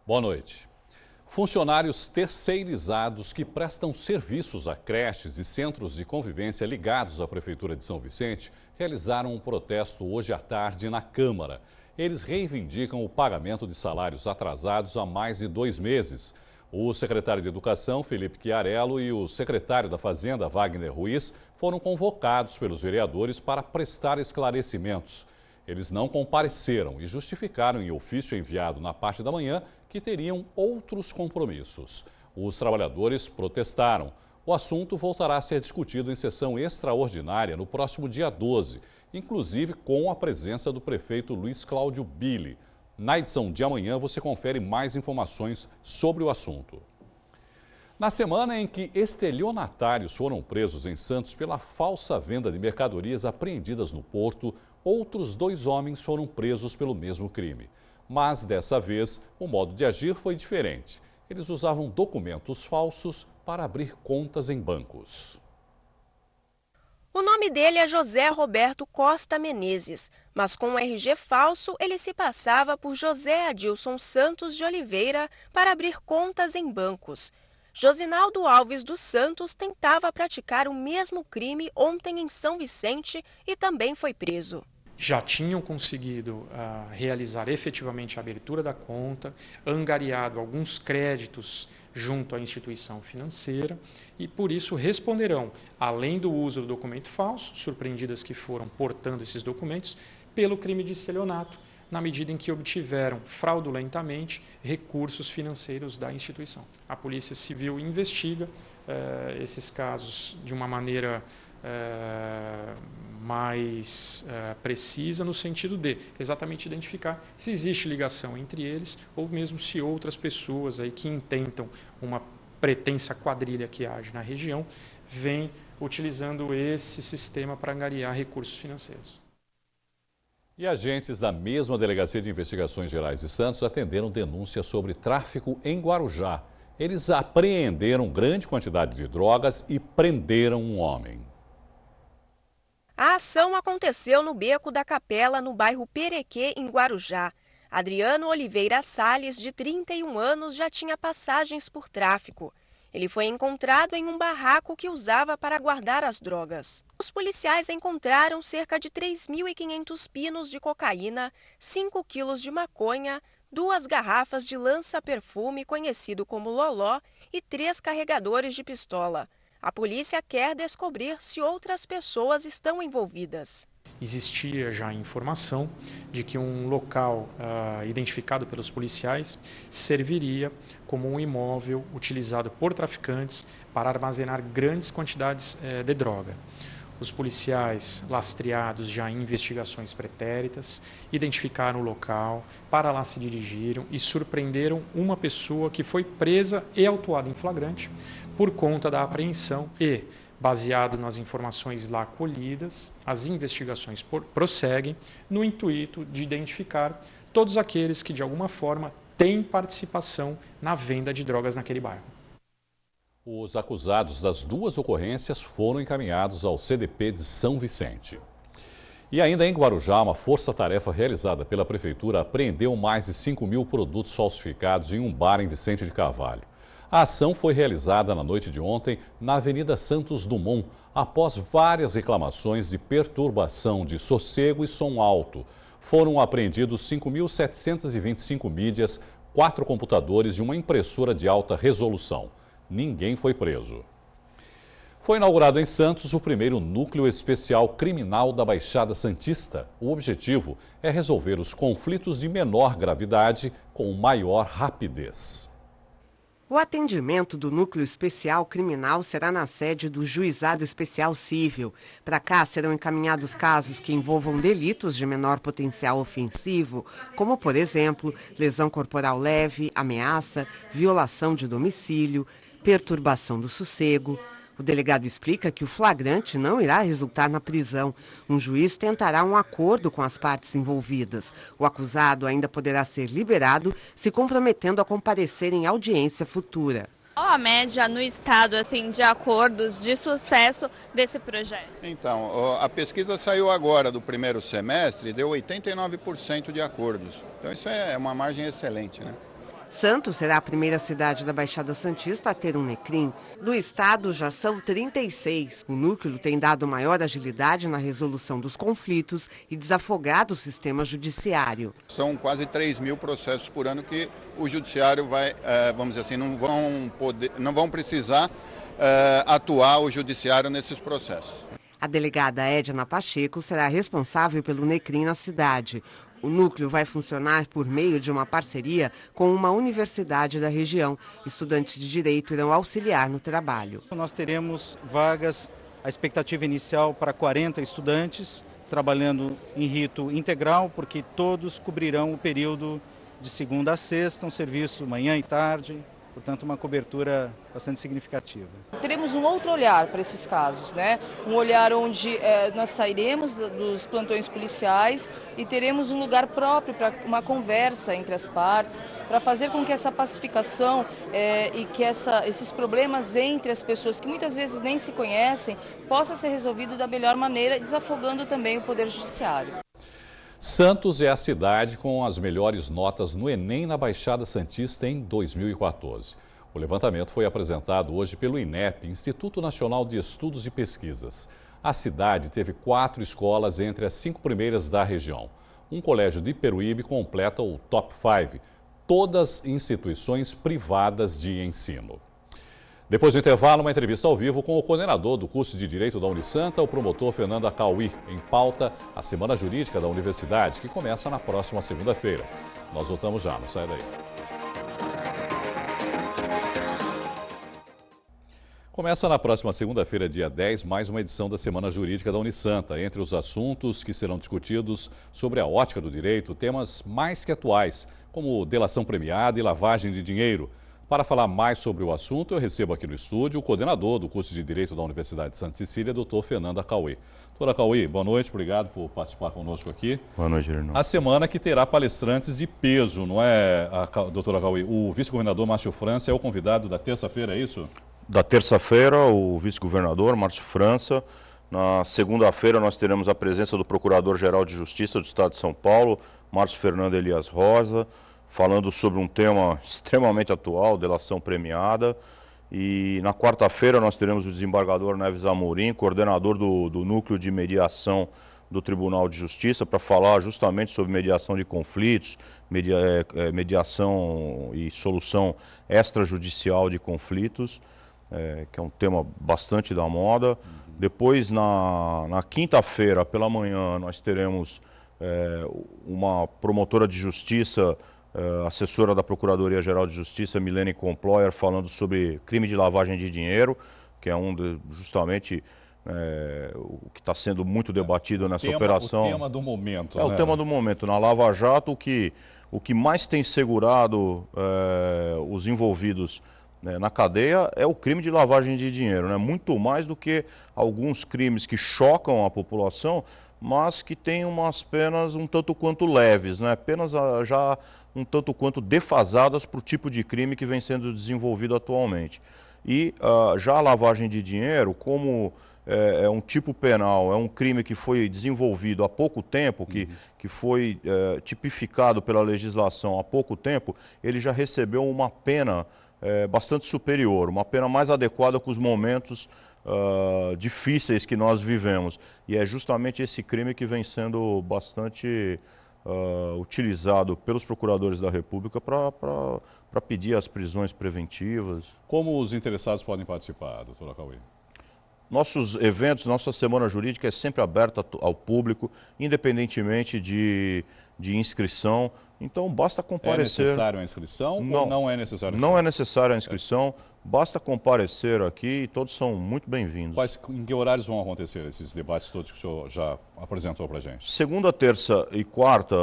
Boa noite. Funcionários terceirizados que prestam serviços a creches e centros de convivência ligados à Prefeitura de São Vicente realizaram um protesto hoje à tarde na Câmara. Eles reivindicam o pagamento de salários atrasados há mais de 2 meses. O secretário de Educação, Felipe Chiarello, e o secretário da Fazenda, Wagner Ruiz, foram convocados pelos vereadores para prestar esclarecimentos. Eles não compareceram e justificaram em ofício enviado na parte da manhã que teriam outros compromissos. Os trabalhadores protestaram. O assunto voltará a ser discutido em sessão extraordinária no próximo dia 12, inclusive com a presença do prefeito Luiz Cláudio Billy. Na edição de amanhã você confere mais informações sobre o assunto. Na semana em que estelionatários foram presos em Santos pela falsa venda de mercadorias apreendidas no porto, outros 2 homens foram presos pelo mesmo crime. Mas, dessa vez, o modo de agir foi diferente. Eles usavam documentos falsos para abrir contas em bancos. O nome dele é José Roberto Costa Menezes, mas com um RG falso ele se passava por José Adilson Santos de Oliveira para abrir contas em bancos. Josinaldo Alves dos Santos tentava praticar o mesmo crime ontem em São Vicente e também foi preso. Já tinham conseguido realizar efetivamente a abertura da conta, angariado alguns créditos junto à instituição financeira e, por isso, responderão, além do uso do documento falso, surpreendidas que foram portando esses documentos, pelo crime de estelionato, na medida em que obtiveram fraudulentamente recursos financeiros da instituição. A Polícia Civil investiga esses casos de uma maneira mais precisa, no sentido de exatamente identificar se existe ligação entre eles ou mesmo se outras pessoas aí que intentam uma pretensa quadrilha que age na região vêm utilizando esse sistema para angariar recursos financeiros. E agentes da mesma Delegacia de Investigações Gerais de Santos atenderam denúncias sobre tráfico em Guarujá. Eles apreenderam grande quantidade de drogas e prenderam um homem. A ação aconteceu no Beco da Capela, no bairro Perequê, em Guarujá. Adriano Oliveira Salles, de 31 anos, já tinha passagens por tráfico. Ele foi encontrado em um barraco que usava para guardar as drogas. Os policiais encontraram cerca de 3.500 pinos de cocaína, 5 quilos de maconha, 2 garrafas de lança-perfume, conhecido como loló, e 3 carregadores de pistola. A polícia quer descobrir se outras pessoas estão envolvidas. Existia já informação de que um local identificado pelos policiais serviria como um imóvel utilizado por traficantes para armazenar grandes quantidades de droga. Os policiais, lastreados já em investigações pretéritas, identificaram o local, para lá se dirigiram e surpreenderam uma pessoa que foi presa e autuada em flagrante por conta da apreensão e, baseado nas informações lá colhidas, as investigações prosseguem no intuito de identificar todos aqueles que de alguma forma têm participação na venda de drogas naquele bairro. Os acusados das 2 ocorrências foram encaminhados ao CDP de São Vicente. E ainda em Guarujá, uma força-tarefa realizada pela Prefeitura apreendeu mais de 5.000 produtos falsificados em um bar em Vicente de Carvalho. A ação foi realizada na noite de ontem na Avenida Santos Dumont, após várias reclamações de perturbação de sossego e som alto. Foram apreendidos 5.725 mídias, 4 computadores e uma impressora de alta resolução. Ninguém foi preso. Foi inaugurado em Santos o primeiro núcleo especial criminal da Baixada Santista. O objetivo é resolver os conflitos de menor gravidade com maior rapidez. O atendimento do Núcleo Especial Criminal será na sede do Juizado Especial Cível. Para cá serão encaminhados casos que envolvam delitos de menor potencial ofensivo, como, por exemplo, lesão corporal leve, ameaça, violação de domicílio, perturbação do sossego. O delegado explica que o flagrante não irá resultar na prisão. Um juiz tentará um acordo com as partes envolvidas. O acusado ainda poderá ser liberado, se comprometendo a comparecer em audiência futura. Qual a média no estado de acordos de sucesso desse projeto? Então, a pesquisa saiu agora do primeiro semestre e deu 89% de acordos. Então isso é uma margem excelente, né? Santos será a primeira cidade da Baixada Santista a ter um NECRIM. No estado já são 36. O núcleo tem dado maior agilidade na resolução dos conflitos e desafogado o sistema judiciário. São quase 3.000 processos por ano que o judiciário vai, vamos dizer assim, não vão precisar atuar o judiciário nesses processos. A delegada Edna Pacheco será responsável pelo NECRIM na cidade. O núcleo vai funcionar por meio de uma parceria com uma universidade da região. Estudantes de direito irão auxiliar no trabalho. Nós teremos vagas, a expectativa inicial para 40 estudantes, trabalhando em rito integral, porque todos cobrirão o período de segunda a sexta, um serviço manhã e tarde. Portanto, uma cobertura bastante significativa. Teremos um outro olhar para esses casos, né? Um olhar onde nós sairemos dos plantões policiais e teremos um lugar próprio para uma conversa entre as partes, para fazer com que essa pacificação e que esses problemas entre as pessoas que muitas vezes nem se conhecem possa ser resolvido da melhor maneira, desafogando também o Poder Judiciário. Santos é a cidade com as melhores notas no Enem na Baixada Santista em 2014. O levantamento foi apresentado hoje pelo INEP, Instituto Nacional de Estudos e Pesquisas. A cidade teve 4 escolas entre as 5 primeiras da região. Um colégio de Peruíbe completa o top 5, todas instituições privadas de ensino. Depois do intervalo, uma entrevista ao vivo com o coordenador do curso de Direito da Unisanta, o promotor Fernando Acauí, em pauta a Semana Jurídica da Universidade, que começa na próxima segunda-feira. Nós voltamos já, não sai daí. Começa na próxima segunda-feira, dia 10, mais uma edição da Semana Jurídica da Unisanta. Entre os assuntos que serão discutidos sobre a ótica do direito, temas mais que atuais, como delação premiada e lavagem de dinheiro. Para falar mais sobre o assunto, eu recebo aqui no estúdio o coordenador do curso de Direito da Universidade de Santa Cecília, doutor Fernando Acauí. Doutor Acauí, boa noite, obrigado por participar conosco aqui. Boa noite, Irino. A semana que terá palestrantes de peso, não é, doutor Acauí? O vice-governador Márcio França é o convidado da terça-feira, é isso? Da terça-feira, o vice-governador Márcio França. Na segunda-feira, nós teremos a presença do Procurador-Geral de Justiça do Estado de São Paulo, Márcio Fernando Elias Rosa, falando sobre um tema extremamente atual, delação premiada. E na quarta-feira nós teremos o desembargador Neves Amorim, coordenador do Núcleo de Mediação do Tribunal de Justiça, para falar justamente sobre mediação de conflitos, mediação e solução extrajudicial de conflitos, que é um tema bastante da moda. Depois, na quinta-feira, pela manhã, nós teremos uma promotora de justiça, assessora da Procuradoria-Geral de Justiça, Milene Comployer, falando sobre crime de lavagem de dinheiro, que é justamente o que está sendo muito debatido nessa operação. O tema do momento. O tema do momento. Na Lava Jato, o que mais tem segurado os envolvidos na cadeia é o crime de lavagem de dinheiro, né? Muito mais do que alguns crimes que chocam a população, mas que têm umas penas um tanto quanto leves, né? Penas já um tanto quanto defasadas para o tipo de crime que vem sendo desenvolvido atualmente. E já a lavagem de dinheiro, como é um tipo penal, é um crime que foi desenvolvido há pouco tempo, que foi tipificado pela legislação há pouco tempo, ele já recebeu uma pena bastante superior, uma pena mais adequada com os momentos difíceis que nós vivemos. E é justamente esse crime que vem sendo bastante utilizado pelos procuradores da República para pedir as prisões preventivas. Como os interessados podem participar, doutor Acauí? Nossos eventos, nossa Semana Jurídica é sempre aberta ao público, independentemente de inscrição. Então, basta comparecer. É necessário a inscrição ou não é necessário? Não é necessário a inscrição, basta comparecer aqui e todos são muito bem-vindos. Em que horários vão acontecer esses debates todos que o senhor já apresentou para a gente? Segunda, terça e quarta,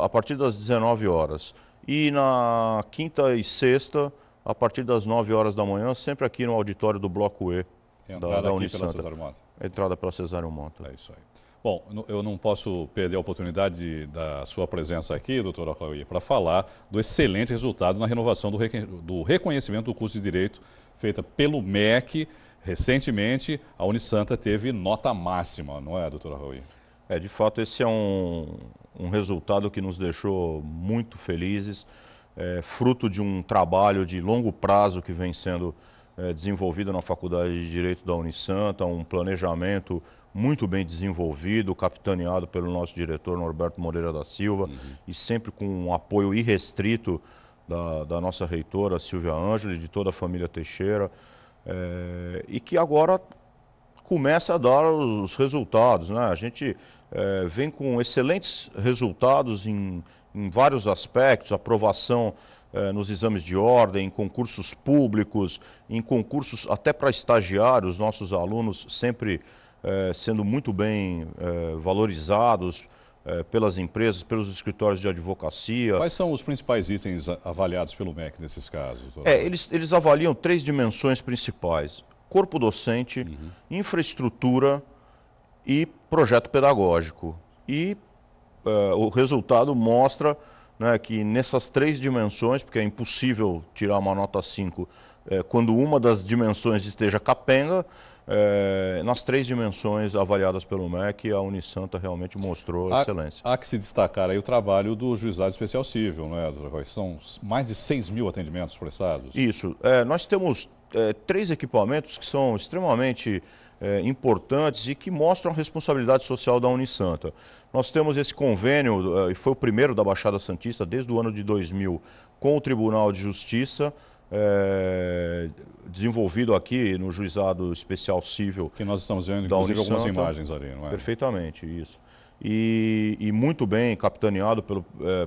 a partir das 19 horas. E na quinta e sexta, a partir das 9 horas da manhã, sempre aqui no auditório do Bloco E da Unisanta. Pela Cesário Mota? Entrada pela Cesário Mota. É isso aí. Bom, eu não posso perder a oportunidade da sua presença aqui, doutor Acauí, para falar do excelente resultado na renovação do reconhecimento do curso de Direito feita pelo MEC. Recentemente, a Unisanta teve nota máxima, não é, doutor Acauí? De fato, esse é um resultado que nos deixou muito felizes. fruto de um trabalho de longo prazo que vem sendo desenvolvido na Faculdade de Direito da Unisanta, um planejamento muito bem desenvolvido, capitaneado pelo nosso diretor Norberto Moreira da Silva, e sempre com um apoio irrestrito da nossa reitora Silvia Ângeli, de toda a família Teixeira, e que agora começa a dar os resultados, né? A gente vem com excelentes resultados em vários aspectos, aprovação nos exames de ordem, em concursos públicos, em concursos até para estagiários, nossos alunos sempre sendo muito bem valorizados pelas empresas, pelos escritórios de advocacia. Quais são os principais itens avaliados pelo MEC nesses casos? Eles avaliam 3 dimensões principais: corpo docente, infraestrutura e projeto pedagógico. E o resultado mostra, né, que nessas 3 dimensões, porque é impossível tirar uma nota 5 quando uma das dimensões esteja capenga, nas 3 dimensões avaliadas pelo MEC, a Unisanta realmente mostrou excelência. Há que se destacar aí o trabalho do Juizado Especial Civil, né, doutor Roy? São mais de 6 mil atendimentos prestados. Isso. Nós temos 3 equipamentos que são extremamente importantes e que mostram a responsabilidade social da Unisanta. Nós temos esse convênio, e foi o primeiro da Baixada Santista desde o ano de 2000, com o Tribunal de Justiça, desenvolvido aqui no Juizado Especial Civil. Que nós estamos vendo, inclusive, algumas imagens ali, não é? Perfeitamente, isso. E muito bem capitaneado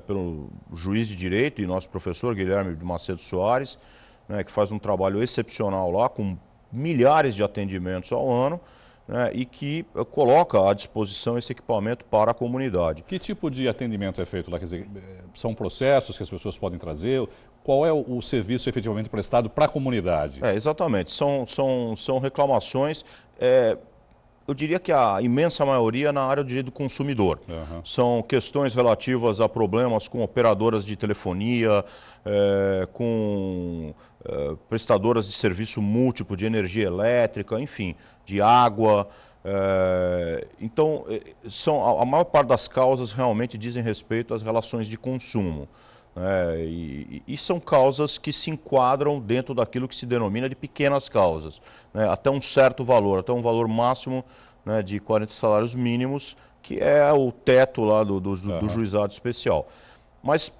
pelo juiz de direito e nosso professor Guilherme de Macedo Soares, né, que faz um trabalho excepcional lá, com milhares de atendimentos ao ano, né, e que coloca à disposição esse equipamento para a comunidade. Que tipo de atendimento é feito lá? Quer dizer, são processos que as pessoas podem trazer? Qual é o serviço efetivamente prestado para a comunidade? Exatamente, são reclamações, eu diria que a imensa maioria na área do direito do consumidor. São questões relativas a problemas com operadoras de telefonia, com prestadoras de serviço múltiplo de energia elétrica, enfim, de água. Então, a maior parte das causas realmente dizem respeito às relações de consumo. E são causas que se enquadram dentro daquilo que se denomina de pequenas causas, né, até um certo valor, até um valor máximo, né, de 40 salários mínimos, que é o teto lá do juizado especial. Mas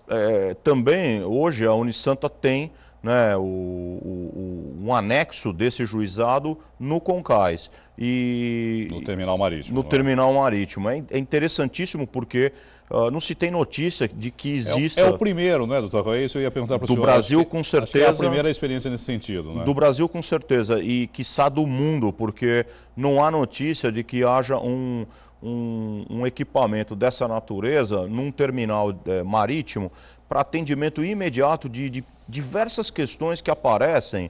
também hoje a Unisanta tem, né, um anexo desse juizado no Concais. No terminal marítimo. No terminal marítimo. É interessantíssimo porque não se tem notícia de que exista... É o primeiro, né, doutor? É isso eu ia perguntar para o senhor. Do Brasil, com certeza. Acho que é a primeira experiência nesse sentido, né? Do Brasil, com certeza. E quiçá do mundo, porque não há notícia de que haja um equipamento dessa natureza num terminal marítimo para atendimento imediato de diversas questões que aparecem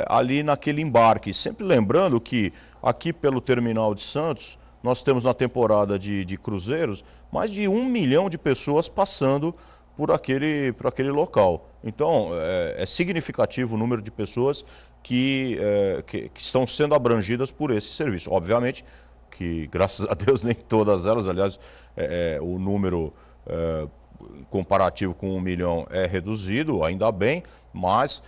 ali naquele embarque. Sempre lembrando que aqui pelo terminal de Santos, nós temos na temporada de cruzeiros mais de 1 milhão de pessoas passando por aquele local. Então, é significativo o número de pessoas que estão sendo abrangidas por esse serviço. Obviamente que, graças a Deus, nem todas elas, aliás, o número comparativo com 1 milhão é reduzido, ainda bem, mas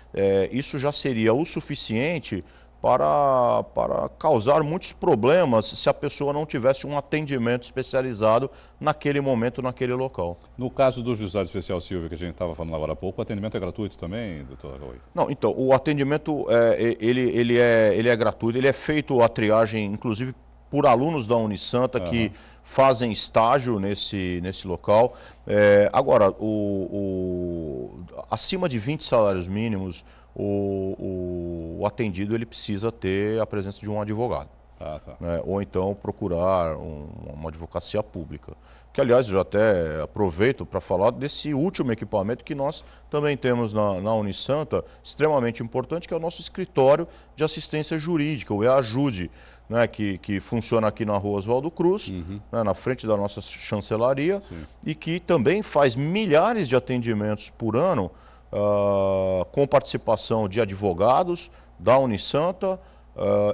isso já seria o suficiente para causar muitos problemas se a pessoa não tivesse um atendimento especializado naquele momento, naquele local. No caso do Juizado Especial Civil, que a gente estava falando agora há pouco, o atendimento é gratuito também, doutor Roy? Não, então, o atendimento ele é gratuito, ele é feito a triagem, inclusive, por alunos da Unisanta que fazem estágio nesse local. Agora, acima de 20 salários mínimos, o atendido ele precisa ter a presença de um advogado. Né? Ou então procurar uma advocacia pública. Que, aliás, eu já até aproveito para falar desse último equipamento que nós também temos na Unisanta, extremamente importante, que é o nosso escritório de assistência jurídica, o EAJude, né, que funciona aqui na Rua Oswaldo Cruz, né, na frente da nossa chancelaria, e que também faz milhares de atendimentos por ano, com participação de advogados da Unisanta,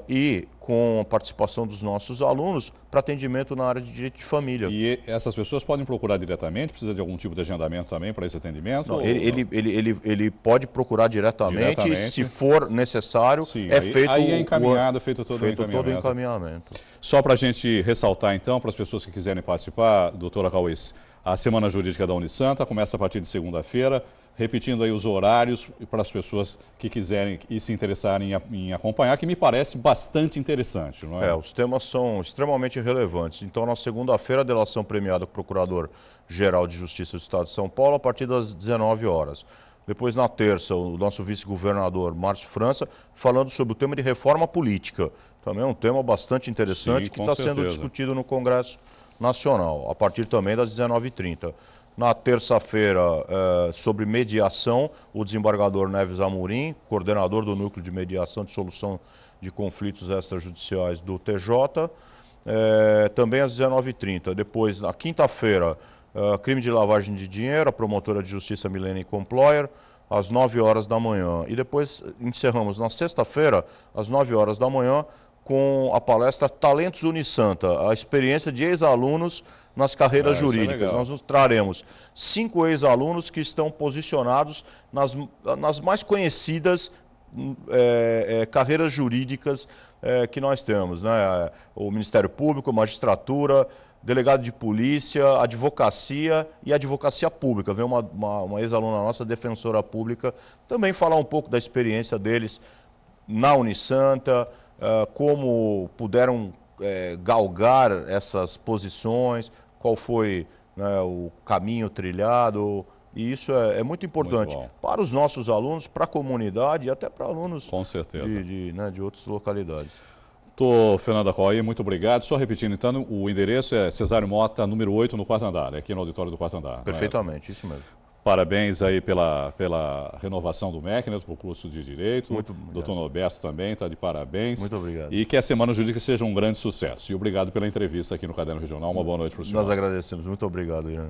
e com a participação dos nossos alunos para atendimento na área de direito de família. E essas pessoas podem procurar diretamente? Precisa de algum tipo de agendamento também para esse atendimento? Não, ele pode procurar diretamente. Se for necessário, sim, feito aí é encaminhado, feito todo o encaminhamento. Só para a gente ressaltar então, para as pessoas que quiserem participar, doutora Cauês, a Semana Jurídica da Unisanta começa a partir de segunda-feira, repetindo aí os horários para as pessoas que quiserem e se interessarem em acompanhar, que me parece bastante interessante, não é? Os temas são extremamente relevantes. Então, na segunda-feira, a delação premiada com o Procurador-Geral de Justiça do Estado de São Paulo, a partir das 19 horas. Depois, na terça, o nosso vice-governador, Márcio França, falando sobre o tema de reforma política. Também é um tema bastante interessante que está sendo discutido no Congresso Nacional, a partir também das 19h30. Na terça-feira, sobre mediação, o desembargador Neves Amorim, coordenador do Núcleo de Mediação de Solução de Conflitos Extrajudiciais do TJ, também às 19h30. Depois, na quinta-feira, crime de lavagem de dinheiro, a promotora de justiça Milene Comployer, às 9 horas da manhã. E depois encerramos na sexta-feira, às 9 horas da manhã, com a palestra Talentos Unisanta, a experiência de ex-alunos nas carreiras jurídicas. Nós traremos 5 ex-alunos que estão posicionados nas mais conhecidas carreiras jurídicas que nós temos, né? O Ministério Público, Magistratura, Delegado de Polícia, Advocacia e Advocacia Pública. Vem uma ex-aluna nossa, defensora pública, também falar um pouco da experiência deles na Unisanta, como puderam galgar essas posições, qual foi, né, o caminho trilhado, e isso é muito importante para os nossos alunos, para a comunidade e até para alunos com certeza. De outras localidades. Doutor Fernando Acauê, muito obrigado. Só repetindo então, o endereço é Cesário Mota, número 8, no quarto andar, aqui no auditório do quarto andar. Perfeitamente, isso mesmo. Parabéns aí pela renovação do MEC, né, para o curso de Direito. Muito obrigado. Doutor Norberto também está de parabéns. Muito obrigado. E que a Semana Jurídica seja um grande sucesso. E obrigado pela entrevista aqui no Caderno Regional. Uma boa noite para o senhor. Nós agradecemos. Muito obrigado, Irã.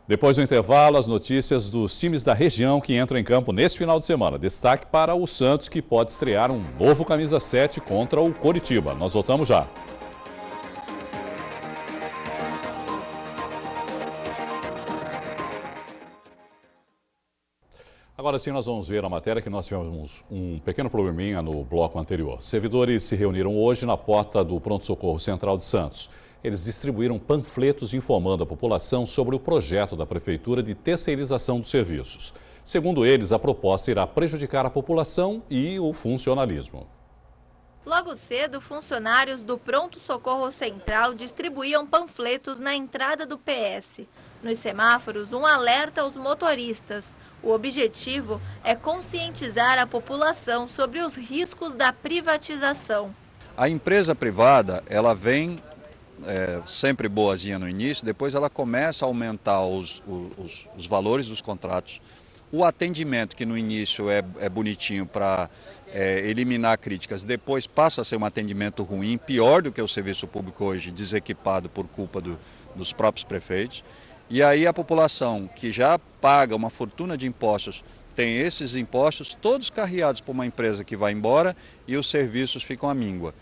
Depois do intervalo, as notícias dos times da região que entram em campo neste final de semana. Destaque para o Santos, que pode estrear um novo camisa 7 contra o Coritiba. Nós voltamos já. Agora sim, nós vamos ver a matéria que nós tivemos um pequeno probleminha no bloco anterior. Servidores se reuniram hoje na porta do Pronto-Socorro Central de Santos. Eles distribuíram panfletos informando a população sobre o projeto da Prefeitura de terceirização dos serviços. Segundo eles, a proposta irá prejudicar a população e o funcionalismo. Logo cedo, funcionários do Pronto-Socorro Central distribuíam panfletos na entrada do PS. Nos semáforos, um alerta aos motoristas. O objetivo é conscientizar a população sobre os riscos da privatização. A empresa privada, ela vem sempre boazinha no início, depois ela começa a aumentar os valores dos contratos. O atendimento, que no início é bonitinho para eliminar críticas, depois passa a ser um atendimento ruim, pior do que o serviço público hoje, desequipado por culpa dos próprios prefeitos. E aí a população que já paga uma fortuna de impostos, tem esses impostos todos carreados por uma empresa que vai embora e os serviços ficam à míngua.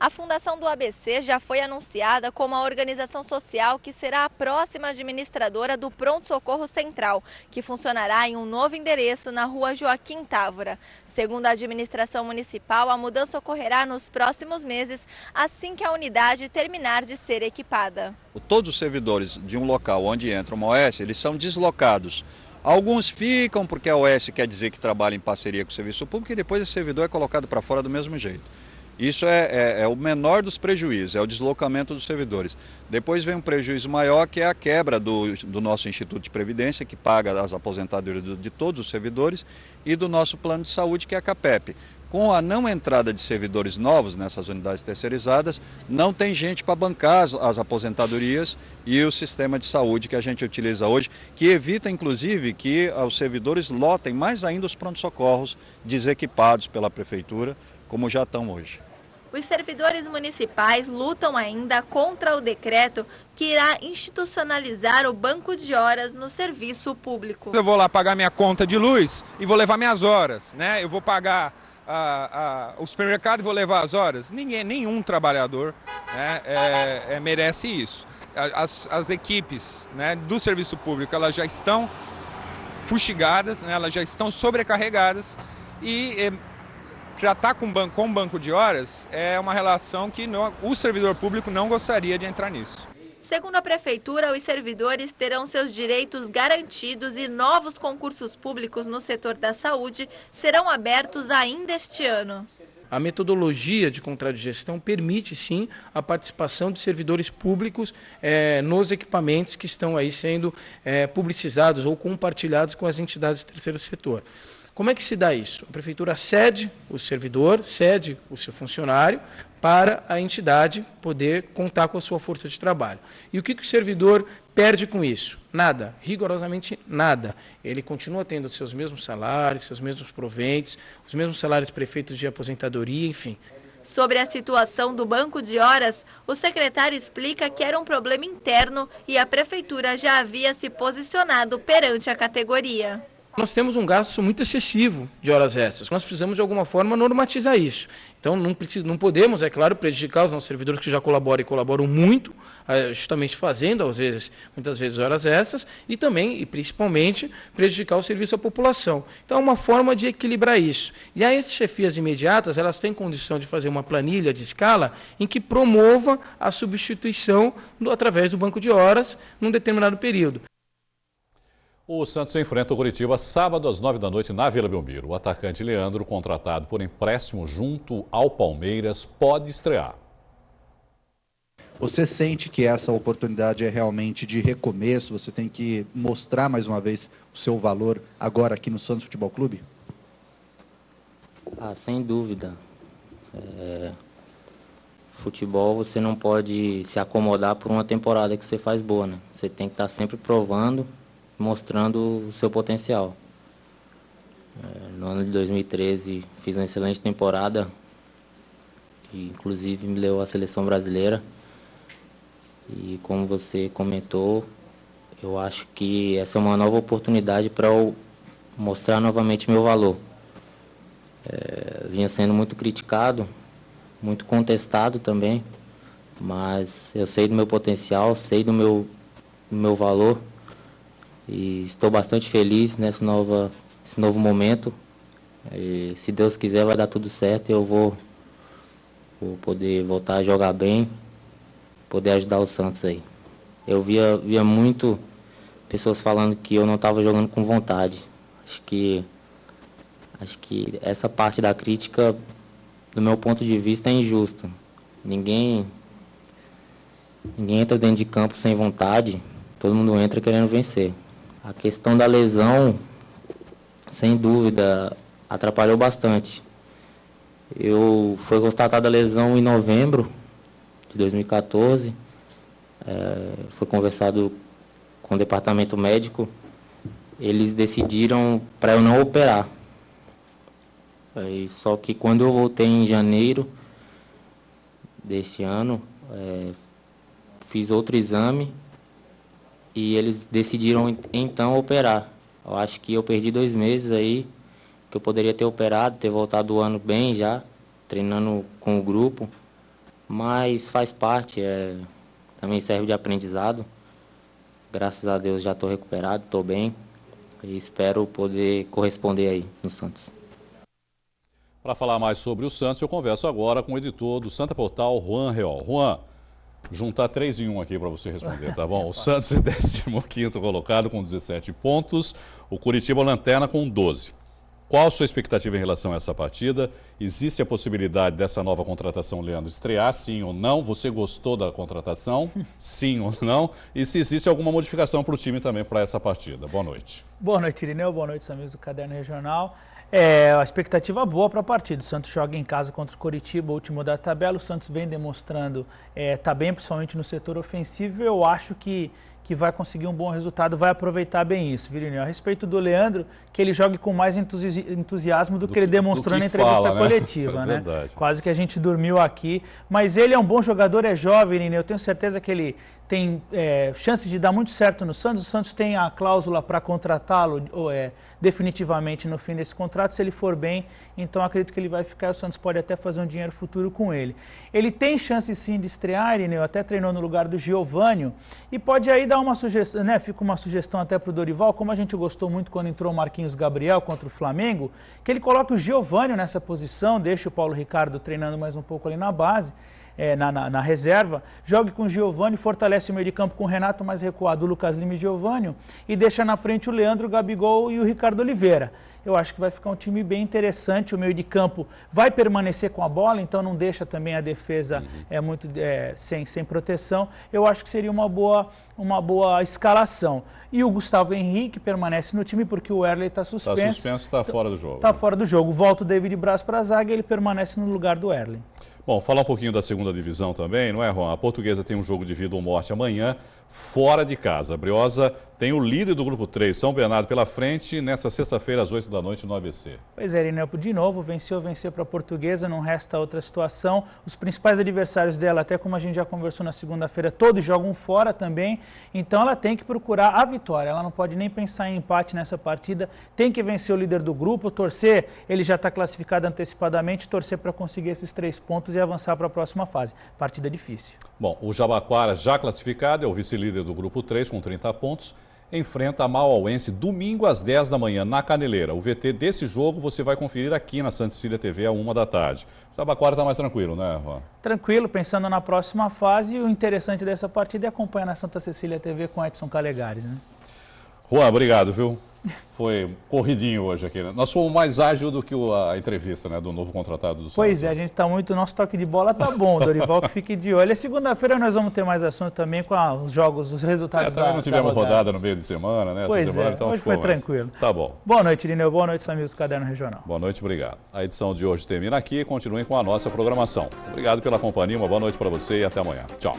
A Fundação do ABC já foi anunciada como a organização social que será a próxima administradora do Pronto-Socorro Central, que funcionará em um novo endereço na rua Joaquim Távora. Segundo a administração municipal, a mudança ocorrerá nos próximos meses, assim que a unidade terminar de ser equipada. Todos os servidores de um local onde entra uma OS, eles são deslocados. Alguns ficam porque a OS quer dizer que trabalha em parceria com o serviço público e depois esse servidor é colocado para fora do mesmo jeito. Isso é o menor dos prejuízos, é o deslocamento dos servidores. Depois vem um prejuízo maior, que é a quebra do nosso Instituto de Previdência, que paga as aposentadorias de todos os servidores, e do nosso plano de saúde, que é a CAPEP. Com a não entrada de servidores novos nessas unidades terceirizadas, não tem gente para bancar as aposentadorias e o sistema de saúde que a gente utiliza hoje, que evita, inclusive, que os servidores lotem mais ainda os pronto-socorros desequipados pela Prefeitura, como já estão hoje. Os servidores municipais lutam ainda contra o decreto que irá institucionalizar o banco de horas no serviço público. Eu vou lá pagar minha conta de luz e vou levar minhas horas, né? Eu vou pagar o supermercado e vou levar as horas? Nenhum trabalhador, né, merece isso. As equipes, né, do serviço público, elas já estão fustigadas, né, elas já estão sobrecarregadas e já está com banco de horas é uma relação que o servidor público não gostaria de entrar nisso. Segundo a Prefeitura, os servidores terão seus direitos garantidos e novos concursos públicos no setor da saúde serão abertos ainda este ano. A metodologia de contrato de gestão permite, sim, a participação de servidores públicos nos equipamentos que estão aí sendo publicizados ou compartilhados com as entidades do terceiro setor. Como é que se dá isso? A Prefeitura cede o servidor, cede o seu funcionário para a entidade poder contar com a sua força de trabalho. E o que o servidor perde com isso? Nada, rigorosamente nada. Ele continua tendo seus mesmos salários, seus mesmos proventos, os mesmos salários prefeitos de aposentadoria, enfim. Sobre a situação do banco de horas, o secretário explica que era um problema interno e a Prefeitura já havia se posicionado perante a categoria. Nós temos um gasto muito excessivo de horas extras. Nós precisamos, de alguma forma, normatizar isso. Então, não podemos, é claro, prejudicar os nossos servidores que já colaboram e colaboram muito, justamente fazendo, muitas vezes, horas extras, e também, e principalmente, prejudicar o serviço à população. Então, é uma forma de equilibrar isso. E aí, as chefias imediatas, elas têm condição de fazer uma planilha de escala em que promova a substituição através do banco de horas num determinado período. O Santos enfrenta o Coritiba sábado às 9 da noite na Vila Belmiro. O atacante Leandro, contratado por empréstimo junto ao Palmeiras, pode estrear. Você sente que essa oportunidade é realmente de recomeço? Você tem que mostrar mais uma vez o seu valor agora aqui no Santos Futebol Clube? Sem dúvida. Futebol, você não pode se acomodar por uma temporada que você faz boa, né? Você tem que estar sempre provando, mostrando o seu potencial. No ano de 2013 fiz uma excelente temporada, que inclusive me levou à seleção brasileira. E como você comentou, eu acho que essa é uma nova oportunidade para eu mostrar novamente meu valor. Vinha sendo muito criticado, muito contestado também, mas eu sei do meu potencial, sei do meu valor. E estou bastante feliz nesse novo momento. E, se Deus quiser, vai dar tudo certo e eu vou poder voltar a jogar bem, poder ajudar o Santos aí. Eu via muito pessoas falando que eu não estava jogando com vontade. Acho que essa parte da crítica, do meu ponto de vista, é injusta. Ninguém entra dentro de campo sem vontade, todo mundo entra querendo vencer. A questão da lesão, sem dúvida, atrapalhou bastante. Foi constatada a lesão em novembro de 2014. Foi conversado com o departamento médico. Eles decidiram para eu não operar. Só que quando eu voltei em janeiro deste ano, fiz outro exame. E eles decidiram, então, operar. Eu acho que eu perdi 2 meses aí, que eu poderia ter operado, ter voltado o ano bem já, treinando com o grupo. Mas faz parte, também serve de aprendizado. Graças a Deus já estou recuperado, estou bem. E espero poder corresponder aí no Santos. Para falar mais sobre o Santos, eu converso agora com o editor do Santa Portal, Juan Reol. Juan, juntar 3 em 1 aqui para você responder, tá bom? O Santos é 15º colocado com 17 pontos, o Coritiba lanterna com 12. Qual a sua expectativa em relação a essa partida? Existe a possibilidade dessa nova contratação, Leandro, estrear, sim ou não? Você gostou da contratação? Sim ou não? E se existe alguma modificação para o time também para essa partida? Boa noite. Boa noite, Irineu. Boa noite, amigos do Caderno Regional. A expectativa boa para a partida. O Santos joga em casa contra o Coritiba, último da tabela. O Santos vem demonstrando, tá bem, principalmente no setor ofensivo. Eu acho que vai conseguir um bom resultado, vai aproveitar bem isso, Virinho. A respeito do Leandro, que ele jogue com mais entusiasmo do que ele demonstrou na entrevista coletiva, né? Verdade. Quase que a gente dormiu aqui. Mas ele é um bom jogador, é jovem, Virinho. Eu tenho certeza que ele tem chances de dar muito certo no Santos. O Santos tem a cláusula para contratá-lo definitivamente no fim desse contrato. Se ele for bem, então acredito que ele vai ficar. O Santos pode até fazer um dinheiro futuro com ele. Ele tem chance sim de estrear, Irineu, até treinou no lugar do Giovânio, e pode aí dar uma sugestão, né? Fica uma sugestão até para o Dorival, como a gente gostou muito quando entrou o Marquinhos Gabriel contra o Flamengo, que ele coloque o Giovânio nessa posição, deixa o Paulo Ricardo treinando mais um pouco ali na base. Na reserva, jogue com o Giovânio, fortalece o meio de campo com o Renato mais recuado, o Lucas Lima e Giovânio, e deixa na frente o Leandro, o Gabigol e o Ricardo Oliveira. Eu acho que vai ficar um time bem interessante, o meio de campo vai permanecer com a bola, então não deixa também a defesa sem proteção. Eu acho que seria uma boa escalação. E o Gustavo Henrique permanece no time porque o Erley está suspenso. Está suspenso, está fora do jogo. Está fora do jogo. Volta o David Braz para a zaga e ele permanece no lugar do Erley. Bom, falar um pouquinho da segunda divisão também, não é, Juan? A Portuguesa tem um jogo de vida ou morte amanhã, fora de casa. A Briosa tem o líder do grupo 3, São Bernardo, pela frente, nesta sexta-feira, às 8 da noite, no ABC. Pois é, Irineu, de novo, venceu para a Portuguesa, não resta outra situação. Os principais adversários dela, até como a gente já conversou na segunda-feira, todos jogam fora também, então ela tem que procurar a vitória. Ela não pode nem pensar em empate nessa partida, tem que vencer o líder do grupo, torcer, ele já está classificado antecipadamente, torcer para conseguir esses 3 pontos e avançar para a próxima fase. Partida difícil. Bom, o Jabaquara, já classificado, é o vice-líder do grupo 3 com 30 pontos. Enfrenta a Mauauense domingo às 10 da manhã na Caneleira. O VT desse jogo você vai conferir aqui na Santa Cecília TV às 1 da tarde. O Jabaquara está mais tranquilo, né, Juan? Tranquilo, pensando na próxima fase. E o interessante dessa partida é acompanhar na Santa Cecília TV com Edson Calegares, né? Juan, obrigado, viu? Foi corridinho hoje aqui, né? Nós fomos mais ágil do que a entrevista, né, do novo contratado do Santos. Pois é, a gente está muito, nosso toque de bola tá bom, Dorival, que fique de olho. E segunda-feira nós vamos ter mais assunto também com os jogos, os resultados também não tivemos rodada no meio de semana, né? Pois semana, então hoje foi tranquilo. Tá bom. Boa noite, Irineu. Boa noite, amigos do Caderno Regional. Boa noite, obrigado. A edição de hoje termina aqui. Continuem com a nossa programação. Obrigado pela companhia, uma boa noite para você e até amanhã. Tchau.